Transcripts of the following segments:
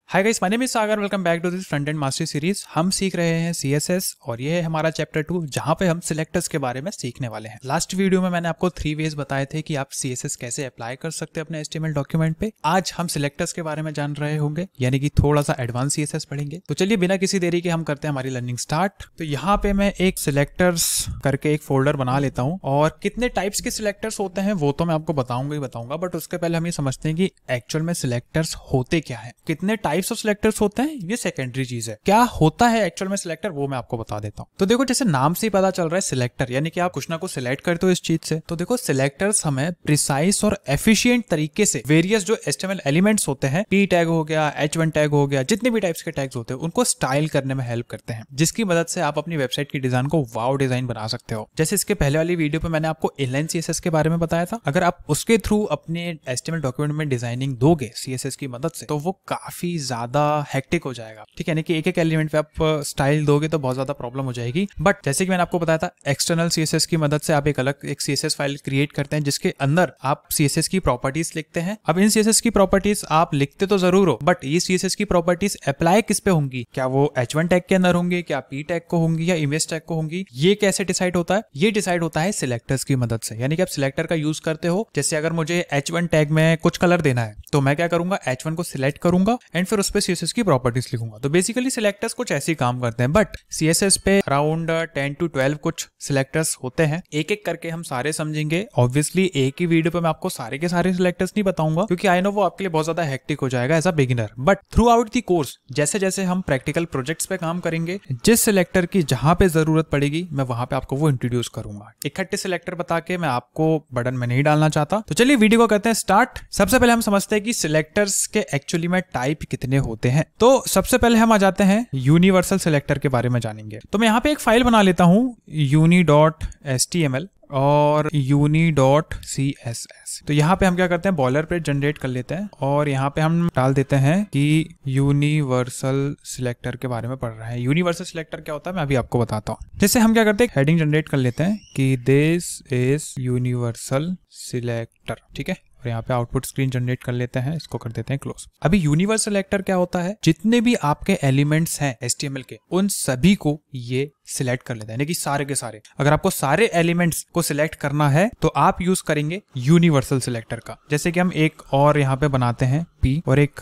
Hi guys, my name is Sagar. Welcome back to this front end mastery series. हम सीख रहे हैं CSS और ये है हमारा चैप्टर 2 जहां पे हम सिलेक्टर्स के बारे में सीखने वाले हैं। लास्ट वीडियो में मैंने आपको 3 वेज बताए थे कि आप CSS कैसे अप्लाई कर सकते हैं अपने HTML डॉक्यूमेंट पे। आज हम सिलेक्टर्स के बारे में जान रहे होंगे, यानी कि थोड़ा सा एडवांस CSS पढ़ेंगे। तो चलिए बिना किसी देरी के हम करते हैं हमारी लर्निंग स्टार्ट। तो यहाँ पे मैं एक सिलेक्टर्स करके एक फोल्डर बना लेता हूँ और कितने टाइप्स के सिलेक्टर्स होते हैं वो तो मैं आपको बताऊंगा ही बताऊंगा, बट उसके पहले हम ये समझते हैं कि एक्चुअल में सिलेक्टर्स होते क्या है। कितने टाइप्स ऑफ सिलेक्टर्स होते हैं ये सेकेंडरी चीज है, क्या होता है एक्चुअल में सिलेक्टर वो मैं आपको बता देता हूँ। तो देखो, जैसे नाम से ही पता चल रहा है सिलेक्टर, यानी कि आप कुछ ना कुछ सिलेक्ट करते हो इस चीज से। तो देखो, सिलेक्टर्स हमें प्रिसाइज और एफिशिएंट तरीके से वेरियस जो HTML एलिमेंट्स होते हैं, P टैग हो गया, H1 टैग हो गया, जितने भी टाइप्स के टैग्स होते हैं उनको स्टाइल करने में हेल्प करते हैं, जिसकी मदद से आप अपनी वेबसाइट की डिजाइन को वाव डिजाइन बना सकते हो। जैसे इसके पहले वाली वीडियो पे मैंने आपको इनलाइन CSS के बारे में बताया था। अगर आप उसके थ्रू अपने HTML डॉक्यूमेंट में डिजाइनिंग दोगे CSS की मदद से तो वो काफी ज्यादा हेक्टिक हो जाएगा। ठीक है, यानी कि एक एक एलिमेंट पे आप स्टाइल दोगे तो बहुत ज्यादा प्रॉब्लम हो जाएगी। बट जैसे कि मैंने आपको बताया था, एक्सटर्नल CSS की मदद से आप एक अलग एक CSS फाइल क्रिएट करते हैं जिसके अंदर आप CSS की प्रॉपर्टीज लिखते हैं। अब इन CSS की प्रॉपर्टीज आप लिखते तो जरूर हो, बट ये CSS की प्रॉपर्टीज अप्लाई किस पे होंगी? क्या वो H1 टैग के अंदर होंगी, क्या P टैग को होंगी या इमेज टैग को होंगी? ये कैसे डिसाइड होता है? ये डिसाइड होता है सिलेक्टर्स की मदद से। यानी कि आप सिलेक्टर का यूज करते हो। जैसे अगर मुझे H1 टैग में कुछ कलर देना है तो मैं क्या करूंगा, H1 को सिलेक्ट करूंगा एंड फिर उस पर CSS की प्रॉपर्टीज लिखूंगा। तो बेसिकली सिलेक्टर्स कुछ ऐसे ही काम करते हैं, बट CSS पे अराउंड 10 to 12 कुछ सिलेक्टर्स होते हैं। एक एक करके हम सारे समझेंगे। ऑब्वियसली एक ही वीडियो पे मैं आपको सारे के सारे सिलेक्टर्स नहीं बताऊंगा, क्योंकि आई नो वो आपके लिए बहुत ज्यादा हेक्टिक हो जाएगा as a beginner. But throughout the course जैसे जैसे हम प्रैक्टिकल प्रोजेक्ट्स पे काम करेंगे, जिस सिलेक्टर की जहां पे जरूरत पड़ेगी मैं वहां पे आपको वो इंट्रोड्यूस करूंगा। इकट्ठे सिलेक्टर बता के मैं आपको बर्डन में नहीं डालना चाहता। तो चलिए वीडियो को करते हैं स्टार्ट। सबसे पहले हम समझते हैं कि सिलेक्टर्स के एक्चुअली में टाइप कितने होते हैं। तो सबसे पहले हम आ जाते हैं यूनिवर्सल सिलेक्टर के बारे में जानेंगे। तो मैं यहाँ पे एक फाइल बना लेता हूँ uni.html और uni.css। तो यहाँ पे हम क्या करते हैं, बॉलर प्लेट जनरेट कर लेते हैं और यहाँ पे हम डाल देते हैं कि यूनिवर्सल सिलेक्टर के बारे में पढ़ रहे हैं। यूनिवर्सल सिलेक्टर क्या होता है मैं अभी आपको बताता हूँ। जैसे हम क्या करते हैं, हेडिंग जनरेट कर लेते हैं कि दिस इज यूनिवर्सल सिलेक्टर। ठीक है, और यहाँ पे आउटपुट स्क्रीन जनरेट कर लेते हैं, इसको कर देते हैं क्लोज। अभी यूनिवर्सल सिलेक्टर क्या होता है, जितने भी आपके एलिमेंट्स हैं HTML के उन सभी को ये सिलेक्ट कर लेता है, यानी कि सारे के सारे। अगर आपको सारे एलिमेंट्स को सिलेक्ट करना है तो आप यूज करेंगे यूनिवर्सल सिलेक्टर का। जैसे कि हम एक और यहाँ पे बनाते हैं P और एक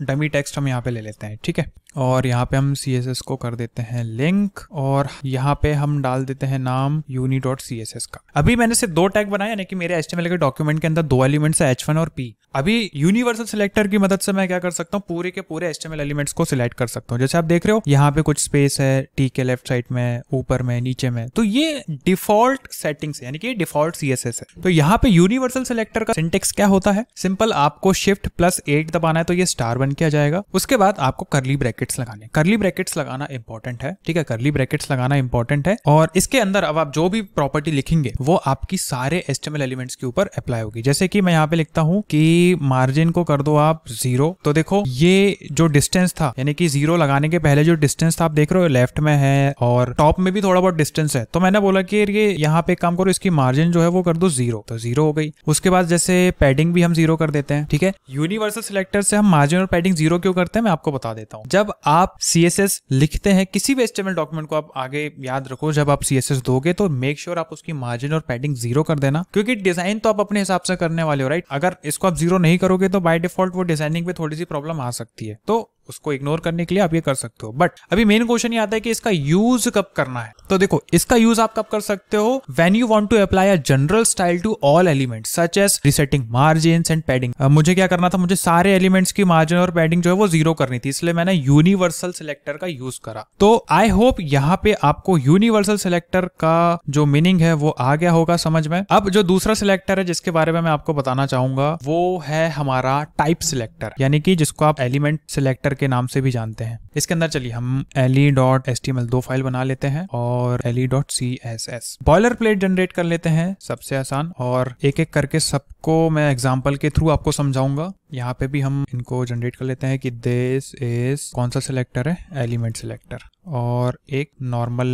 डमी टेक्स्ट हम यहाँ पे ले लेते हैं। ठीक है, और यहाँ पे हम CSS को कर देते हैं लिंक और यहाँ पे हम डाल देते हैं नाम uni.css का। अभी मैंने सिर्फ 2 टैग बनाए, यानी कि मेरे HTML के डॉक्यूमेंट के अंदर 2 एलिमेंट्स है, H1 और P। अभी यूनिवर्सल सिलेक्टर की मदद से मैं क्या कर सकता हूँ, पूरे के पूरे HTML एलिमेंट्स को सिलेक्ट कर सकता हूँ। जैसे आप देख रहे हो यहाँ पे कुछ स्पेस है T के लेफ्ट साइड में, ऊपर में, नीचे में। तो ये डिफॉल्ट सेटिंग्स है, यानी कि डिफॉल्ट CSS है। तो यहाँ पे यूनिवर्सल सिलेक्टर का सिंटेक्स क्या होता है, सिंपल, आपको Shift+8 दबाना है तो ये स्टार बन के आ जाएगा। उसके बाद आपको कर्ली ब्रैकेट्स लगाने। कर्ली ब्रैकेट्स लगाना इंपॉर्टेंट है। ठीक है, कर्ली ब्रैकेट्स लगाना इंपॉर्टेंट है और इसके अंदर अब आप जो भी प्रॉपर्टी लिखेंगे वो आपकी सारे HTML एलिमेंट्स के ऊपर अप्लाई होगी। जैसे कि मैं यहाँ पे लिखता हूँ कि मार्जिन को कर दो आप 0। तो देखो, ये जो डिस्टेंस था, यानी कि 0 लगाने के पहले जो डिस्टेंस था आप देख रहे हो लेफ्ट में है और टॉप में भी थोड़ा बहुत डिस्टेंस है। तो मैंने बोला कि ये यहाँ पे काम करो, इसकी मार्जिन जो है वो कर दो 0, तो 0 हो गई। उसके बाद जैसे पैडिंग भी हम 0 कर देते हैं। ठीक है, यूनिवर्सल सिलेक्टर से हम मार्जिन और पैडिंग 0 क्यों करते हैं मैं आपको बता देता हूँ। जब आप CSS लिखते हैं किसी भी HTML डॉक्यूमेंट को, आप आगे याद रखो, जब आप CSS दोगे तो मेक श्योर आप उसकी मार्जिन और पैडिंग 0 कर देना, क्योंकि डिजाइन तो आप अपने हिसाब से करने वाले हो, राइट। अगर इसको आप 0 नहीं करोगे तो बाय डिफॉल्ट वो डिजाइनिंग पे थोड़ी सी प्रॉब्लम आ सकती है, तो उसको इग्नोर करने के लिए आप ये कर सकते हो। बट अभी मेन क्वेश्चन ये आता है कि इसका यूज कब करना है। तो देखो, इसका यूज आप कब कर सकते हो, when you want to apply a general style to all elements such as resetting margins and padding. मुझे क्या करना था, मुझे सारे एलिमेंट्स की मार्जिन और पैडिंग जो है वो 0 करनी थी, इसलिए मैंने यूनिवर्सल सिलेक्टर का यूज करा। तो आई होप यहाँ पे आपको यूनिवर्सल सिलेक्टर का जो मीनिंग है वो आ गया होगा समझ में। अब जो दूसरा सिलेक्टर है जिसके बारे में मैं आपको बताना चाहूंगा वो है हमारा टाइप सिलेक्टर, यानी कि जिसको आप एलिमेंट सिलेक्टर के नाम से भी जानते हैं। इसके अंदर चलिए हम le.html 2 फाइल बना लेते हैं और le.css बॉयलर प्लेट जनरेट कर लेते हैं, सबसे आसान। और एक एक करके सबको मैं एग्जांपल के थ्रू आपको समझाऊंगा। यहाँ पे भी हम इनको जनरेट कर लेते हैं कि दिस इज कौन सा सिलेक्टर है, एलिमेंट सिलेक्टर। और एक नॉर्मल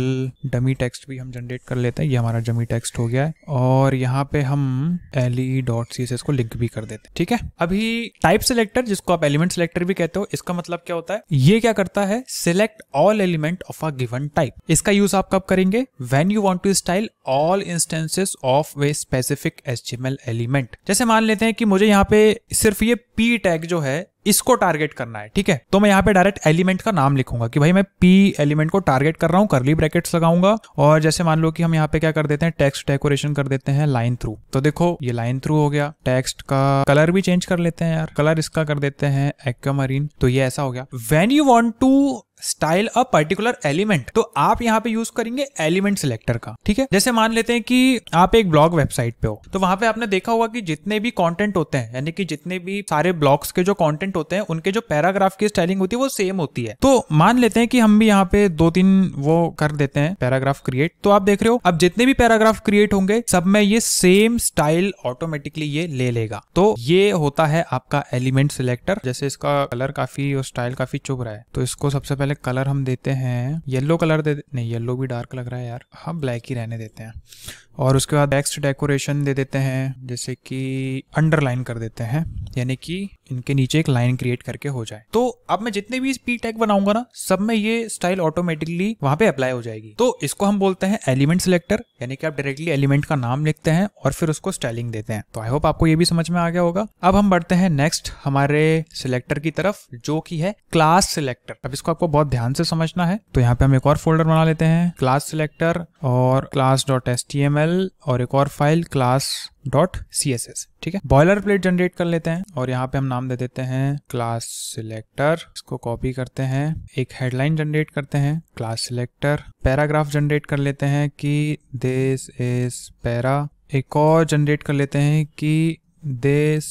डमी टेक्स्ट भी हम जनरेट कर लेते हैं, ये हमारा डमी टेक्स्ट हो गया है। और यहाँ पे हम le.css को लिंक भी कर देते हैं, ठीक है। अभी टाइप सिलेक्टर, जिसको आप एलिमेंट सिलेक्टर भी कहते हो, इसका मतलब क्या होता है, ये क्या करता है, select all element of a given type. इसका यूज आप कब करेंगे, when you want to style all instances of a specific HTML element. जैसे मान लेते हैं कि मुझे यहाँ पे सिर्फ ये p टैग जो है इसको टारगेट करना है, ठीक है। तो मैं यहाँ पे डायरेक्ट एलिमेंट का नाम लिखूंगा कि भाई मैं p एलिमेंट को टारगेट कर रहा हूँ, करली ब्रैकेट्स लगाऊंगा। और जैसे मान लो कि हम यहाँ पे क्या कर देते हैं, टेक्स्ट डेकोरेशन कर देते हैं लाइन थ्रू। तो देखो ये लाइन थ्रू हो गया। टेक्स्ट का कलर भी चेंज कर लेते हैं यार, कलर इसका कर देते हैं एक्वामरीन। तो ये ऐसा हो गया। When you want to style a particular element, तो आप यहाँ पे यूज करेंगे एलिमेंट सिलेक्टर का, ठीक है। जैसे मान लेते हैं कि आप एक ब्लॉग वेबसाइट पे हो, तो वहां पे आपने देखा होगा कि जितने भी कंटेंट होते हैं, यानी कि जितने भी सारे ब्लॉग्स के जो कंटेंट होते हैं, उनके जो पैराग्राफ की स्टाइलिंग होती है वो सेम होती है। तो मान लेते हैं कि हम भी यहाँ पे 2-3 वो कर देते हैं पैराग्राफ क्रिएट। तो आप देख रहे हो अब जितने भी पैराग्राफ क्रिएट होंगे सब में ये सेम स्टाइल ऑटोमेटिकली ये ले लेगा। तो ये होता है आपका एलिमेंट सिलेक्टर। जैसे इसका कलर काफी और स्टाइल काफी चुभ रहा है, तो इसको सबसे पहले कलर हम देते हैं येलो कलर नहीं, येलो भी डार्क लग रहा है यार, हम ब्लैक ही रहने देते हैं। और उसके बाद टेक्स्ट डेकोरेशन दे देते हैं, जैसे कि अंडरलाइन कर देते हैं, यानी कि इनके नीचे एक लाइन क्रिएट करके हो जाए। तो अब मैं जितने भी p टैग बनाऊंगा ना, सब में ये स्टाइल ऑटोमेटिकली वहां पे अप्लाई हो जाएगी। तो इसको हम बोलते हैं एलिमेंट सिलेक्टर, यानी कि आप डायरेक्टली एलिमेंट का नाम लिखते हैं और फिर उसको स्टाइलिंग देते हैं। तो आई होप आपको ये भी समझ में आ गया होगा। अब हम बढ़ते हैं नेक्स्ट हमारे सिलेक्टर की तरफ, जो कि है क्लास सिलेक्टर। अब इसको आपको बहुत ध्यान से समझना है। तो यहाँ पे हम एक और फोल्डर बना लेते हैं, क्लास सिलेक्टर और class.html और एक और फाइल class.css, ठीक है। बॉयलर प्लेट जनरेट कर लेते हैं और यहाँ पे हम नाम दे देते हैं क्लास सिलेक्टर। इसको कॉपी करते हैं, एक हेडलाइन जनरेट करते हैं क्लास सिलेक्टर। पैराग्राफ जनरेट कर लेते हैं कि दिस इज पैरा। एक और जनरेट कर लेते हैं कि दिस,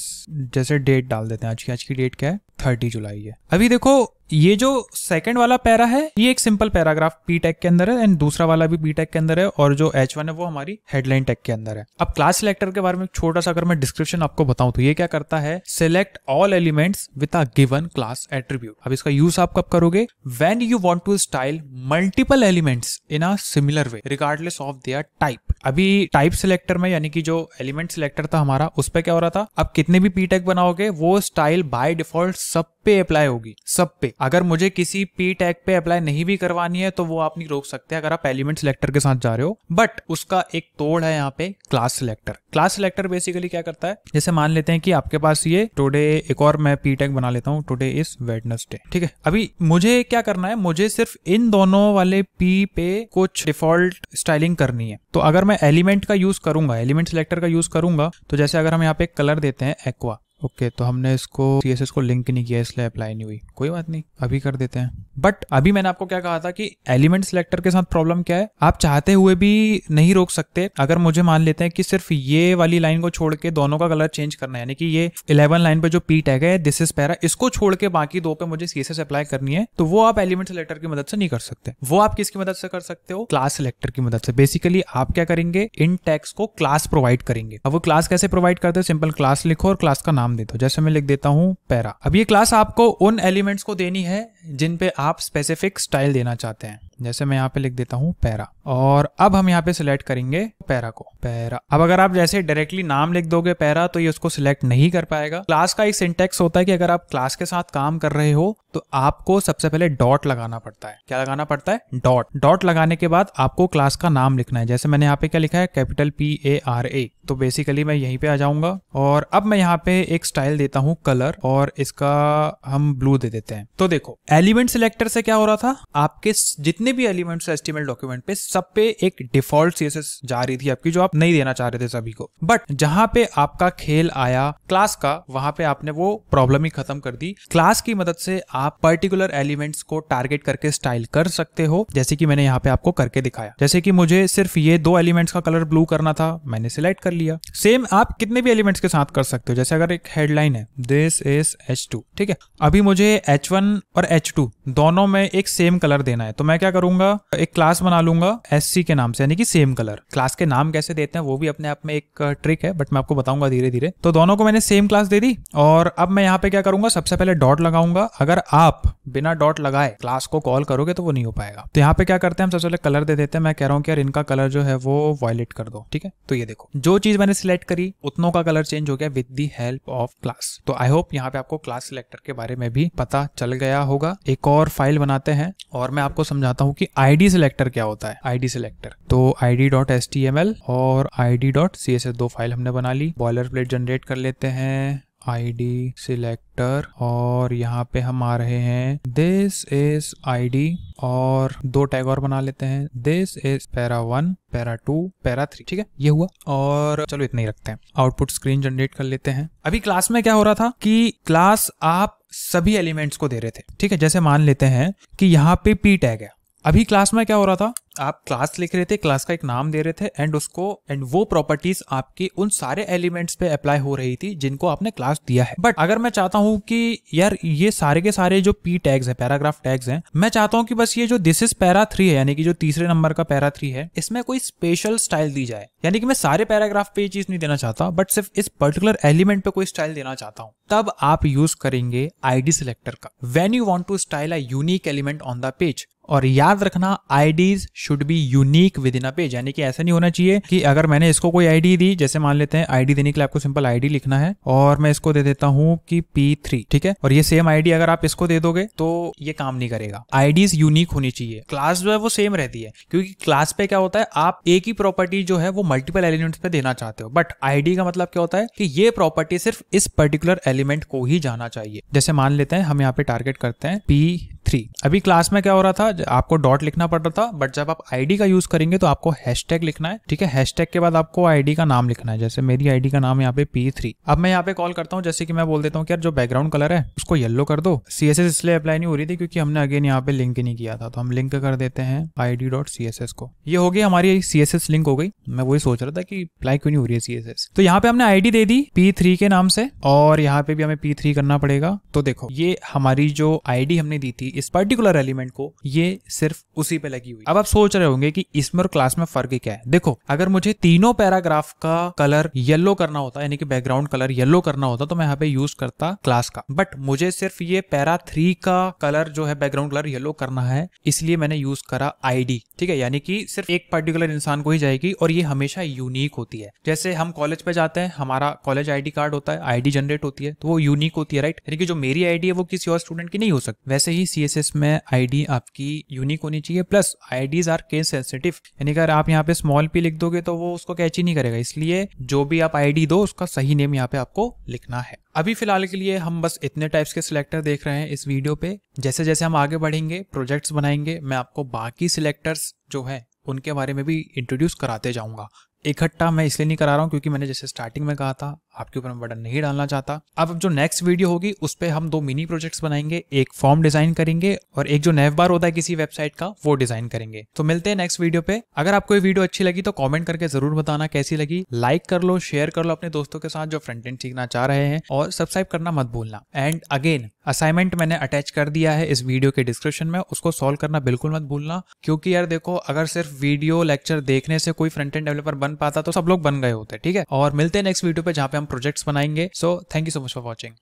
जैसे डेट डाल देते हैं, आज की डेट क्या है, 30 जुलाई है। अभी देखो ये जो सेकंड वाला पैरा है ये एक सिंपल पैराग्राफ p टैग के अंदर है, एंड दूसरा वाला भी p टैग के अंदर है, और जो h1 है वो हमारी हेडलाइन टैग के अंदर है। अब क्लास सिलेक्टर के बारे में छोटा सा अगर मैं डिस्क्रिप्शन आपको बताऊं तो ये क्या करता है, select all elements with a given class attribute. अब इसका यूज आप कब करोगे, when you want to style multiple elements in a similar way regardless of their type. अभी टाइप सिलेक्टर में, यानी कि जो एलिमेंट सिलेक्टर था हमारा, उस पे क्या हो रहा था, अब कितने भी p टैग बनाओगे वो स्टाइल बाय डिफॉल्ट सब पे अप्लाई होगी, सब पे। अगर मुझे किसी p टैग पे अप्लाई नहीं भी करवानी है तो वो आप नहीं रोक सकते अगर आप एलिमेंट सिलेक्टर के साथ जा रहे हो। बट उसका एक तोड़ है यहाँ पे class selector. Class selector basically क्या करता है, जैसे मान लेते हैं कि आपके पास ये टुडे, एक और मैं p टैग बना लेता हूँ, टुडे इज वेडनेसडे, ठीक है। अभी मुझे क्या करना है, मुझे सिर्फ इन दोनों वाले p पे कुछ डिफॉल्ट स्टाइलिंग करनी है। तो अगर मैं एलिमेंट का यूज करूंगा, एलिमेंट सिलेक्टर का यूज करूंगा, तो जैसे अगर हम यहाँ पे कलर देते हैं एक्वा, ओके, तो हमने इसको CSS को लिंक नहीं किया इसलिए अप्लाई नहीं हुई, कोई बात नहीं, अभी कर देते हैं। बट अभी मैंने आपको क्या कहा था कि एलिमेंट सिलेक्टर के साथ प्रॉब्लम क्या है, आप चाहते हुए भी नहीं रोक सकते। अगर मुझे मान लेते हैं कि सिर्फ ये वाली लाइन को छोड़ के दोनों का कलर चेंज करना है, यानी कि ये 11 लाइन पे जो p टैग है दिस इज पैरा, इसको छोड़ के बाकी दो पे मुझे CSS अप्लाई करनी है, तो वो आप एलिमेंट सिलेक्टर की मदद से नहीं कर सकते। वो आप किसकी मदद से कर सकते हो, क्लास सिलेक्टर की मदद से। बेसिकली आप क्या करेंगे, इन टैग्स को क्लास प्रोवाइड करेंगे। अब वो क्लास कैसे प्रोवाइड करते हैं, सिंपल क्लास लिखो और क्लास का नाम दे दो। जैसे मैं लिख देता हूं पैरा। अब ये क्लास आपको उन एलिमेंट्स को देनी है जिन पे आप स्पेसिफिक स्टाइल देना चाहते हैं। जैसे मैं यहाँ पे लिख देता हूँ पैरा, और अब हम यहाँ पे सिलेक्ट करेंगे पैरा को, पैरा। अब अगर आप जैसे डायरेक्टली नाम लिख दोगे पैरा तो ये उसको सिलेक्ट नहीं कर पाएगा। क्लास का एक सिंटैक्स होता है कि अगर आप क्लास के साथ काम कर रहे हो तो आपको सबसे पहले डॉट लगाना पड़ता है। क्या लगाना पड़ता है, डॉट। डॉट लगाने के बाद आपको क्लास का नाम लिखना है। जैसे मैंने यहाँ पे क्या लिखा है, कैपिटल PARA। तो बेसिकली मैं यहीं पे आ जाऊंगा और अब मैं यहाँ पे एक स्टाइल देता हूँ कलर, और इसका हम ब्लू दे देते हैं। तो देखो एलिमेंट सिलेक्टर से क्या हो रहा था, आपके जितने भी एलिमेंट्स HTML डॉक्यूमेंट पे सब पे एक डिफॉल्ट CSS जा रही थी आपकी, जो आप नहीं देना चाह रहे थे सभी को। बट जहां पे आपका खेल आया क्लास का, वहां पे आपने वो प्रॉब्लम ही खत्म कर दी। क्लास की मदद से आप पर्टिकुलर एलिमेंट्स को टारगेट करके स्टाइल कर सकते हो, जैसे कि मैंने यहाँ पे आपको करके दिखाया। जैसे कि मुझे सिर्फ ये 2 एलिमेंट्स का कलर ब्लू करना था, मैंने सिलेक्ट कर लिया। सेम आप कितने भी एलिमेंट्स के साथ कर सकते हो। जैसे अगर एक हेडलाइन है दिस इज H2, ठीक है। अभी मुझे H1 और H2 दोनों में एक सेम कलर देना है, तो मैं क्या करूंगा, एक क्लास बना लूंगा SC के नाम से, यानी कि सेम कलर। क्लास के नाम कैसे देते हैं वो भी अपने आप में एक ट्रिक है, बट मैं आपको बताऊंगा धीरे धीरे। तो दोनों को मैंने सेम क्लास दे दी, और अब मैं यहाँ पे क्या करूंगा, सबसे पहले डॉट लगाऊंगा। अगर आप बिना डॉट लगाए क्लास को कॉल करोगे तो वो नहीं हो पाएगा। तो यहाँ पे क्या करते हैं, हम सबसे पहले कलर दे देते हैं। मैं कह रहा हूँ कि यार इनका कलर जो है वो वायलेट कर दो, ठीक है। तो ये देखो, जो चीज मैंने सिलेक्ट करी उतनों का कलर चेंज हो गया with the help of class. तो आई होप यहाँ पे आपको क्लास सिलेक्टर के बारे में भी पता चल गया होगा। एक और फाइल बनाते हैं और मैं आपको समझाता हूँ कि ID सिलेक्टर क्या होता है। ID सिलेक्टर, तो id.html और id.css दो फाइल हमने बना ली। बॉयलर प्लेट जनरेट कर लेते हैं ID सिलेक्टर, और यहाँ पे हम आ रहे हैं दिस इज ID, और दो टैग और बना लेते हैं, this is para1, para2, para3, ठीक है। ये हुआ, और चलो इतना ही रखते हैं। आउटपुट स्क्रीन जनरेट कर लेते हैं। अभी क्लास में क्या हो रहा था कि क्लास आप सभी एलिमेंट्स को दे रहे थे, ठीक है। जैसे मान लेते हैं कि यहाँ पे p टैग है। अभी क्लास में क्या हो रहा था, आप क्लास लिख रहे थे, क्लास का एक नाम दे रहे थे, एंड वो प्रॉपर्टीज आपकी उन सारे एलिमेंट्स पे अप्लाई हो रही थी जिनको आपने क्लास दिया है। बट अगर मैं चाहता हूं कि यार ये सारे के सारे जो p टैग्स है, पैराग्राफ टैग्स हैं, मैं चाहता हूं कि बस ये जो दिस इज para3 है, यानी कि जो तीसरे नंबर का para3 है, इसमें कोई स्पेशल स्टाइल दी जाए। यानी कि मैं सारे पैराग्राफ पे ये चीज नहीं देना चाहता, बट सिर्फ इस पर्टिकुलर एलिमेंट पे कोई स्टाइल देना चाहता हूं, तब आप यूज करेंगे ID सिलेक्टर का। When you want to style a unique element on the page, और याद रखना IDs should be unique within a page, यानी कि ऐसा नहीं होना चाहिए कि अगर मैंने इसको कोई ID दी, जैसे मान लेते हैं ID देने के लिए आपको सिंपल ID लिखना है, और मैं इसको दे देता हूं कि P3, ठीक है। और ये सेम ID अगर आप इसको दे दोगे तो ये काम नहीं करेगा। IDs यूनिक होनी चाहिए। क्लास जो है वो सेम रहती है, क्योंकि क्लास पे क्या होता है, आप एक ही प्रॉपर्टी जो है वो मल्टीपल एलिमेंट्स पे देना चाहते हो, बट ID का मतलब क्या होता है कि ये प्रॉपर्टी सिर्फ इस पर्टिकुलर एलिमेंट को ही जाना चाहिए। जैसे मान लेते हैं हम यहाँ पे टारगेट करते हैं P3। अभी क्लास में क्या हो रहा था, आपको डॉट लिखना पड़ रहा था, बट जब आप ID का यूज करेंगे तो आपको हैशटैग लिखना है, ठीक है। हैशटैग के बाद आपको ID का नाम लिखना है। जैसे मेरी ID का नाम यहाँ पे P3। अब मैं यहाँ पे कॉल करता हूँ, जैसे कि मैं बोल देता हूँ कि यार जो बैकग्राउंड कलर है उसको येलो कर दो। CSS इसलिए अप्लाई नहीं हो रही थी क्योंकि हमने अगेन यहाँ पे लिंक ही नहीं किया था, तो हम लिंक कर देते हैं ID.css को। ये हो गई हमारी CSS लिंक हो गई। मैं वही सोच रहा था कि अप्लाई क्यों नहीं हो रही है CSS। तो यहाँ पे हमने ID दे दी P3 के नाम से, और यहाँ पे भी हमें P3 करना पड़ेगा। तो देखो, ये हमारी जो ID हमने दी थी इस पर्टिकुलर एलिमेंट को, ये सिर्फ उसी पे लगी हुई। अब आप सोच रहे होंगे कि इसमें और क्लास में फर्क क्या है। देखो, अगर मुझे तीनों पैराग्राफ का कलर येलो करना होता, यानी कि बैकग्राउंड कलर येलो करना होता, तो मैं यहाँ पे यूज करता क्लास का, बट मुझे सिर्फ ये para3 का कलर जो है बैकग्राउंड कलर येलो करना है, इसलिए मैंने यूज करा ID, ठीक है। यानी कि सिर्फ एक पर्टिकुलर इंसान को ही जाएगी, और ये हमेशा यूनिक होती है। जैसे हम कॉलेज पे जाते हैं, हमारा कॉलेज ID कार्ड होता है, ID जनरेट होती है, तो वो यूनिक होती है, राइट। यानी कि जो मेरी ID है वो किसी और स्टूडेंट की नहीं हो सकती। वैसे ही CSS में ID आपकी यूनिक होनी चाहिए, plus IDs are case sensitive, यानी अगर आप यहाँ पे स्मॉल p लिख दोगे तो वो उसको कैच ही नहीं करेगा, इसलिए जो भी आप ID दो उसका सही नेम यहाँ पे आपको लिखना है। अभी फिलहाल के लिए हम बस इतने टाइप्स के सिलेक्टर देख रहे हैं इस वीडियो पे। जैसे जैसे हम आगे बढ़ेंगे, प्रोजेक्ट्स बनाएंगे, मैं आपको बाकी सिलेक्टर्स जो है उनके बारे में भी इंट्रोड्यूस कराते जाऊंगा। इकट्ठा मैं इसलिए नहीं करा रहा हूँ क्योंकि मैंने जैसे स्टार्टिंग में कहा था, आपके ऊपर मैं बटन नहीं डालना चाहता। अब जो नेक्स्ट वीडियो होगी उस पे हम दो मिनी प्रोजेक्ट्स बनाएंगे, एक फॉर्म डिजाइन करेंगे और एक जो नेव बार होता है किसी वेबसाइट का वो डिजाइन करेंगे। तो मिलते हैं नेक्स्ट वीडियो पे। अगर आपको ये वीडियो अच्छी लगी तो कमेंट करके जरूर बताना कैसी लगी। लाइक कर लो, शेयर कर लो अपने दोस्तों के साथ जो फ्रंट एंड सीखना चाह रहे हैं, और सब्सक्राइब करना मत भूलना। एंड अगेन असाइनमेंट मैंने अटैच कर दिया है इस वीडियो के डिस्क्रिप्शन में, उसको सॉल्व करना बिल्कुल मत भूलना। क्योंकि यार देखो, अगर सिर्फ वीडियो लेक्चर देखने से कोई फ्रंट एंड डेवलपर बन पाता तो सब लोग बन गए होते, ठीक है। और मिलते हैं नेक्स्ट वीडियो पे जहां पे हम प्रोजेक्ट्स बनाएंगे। So thank you so much for watching.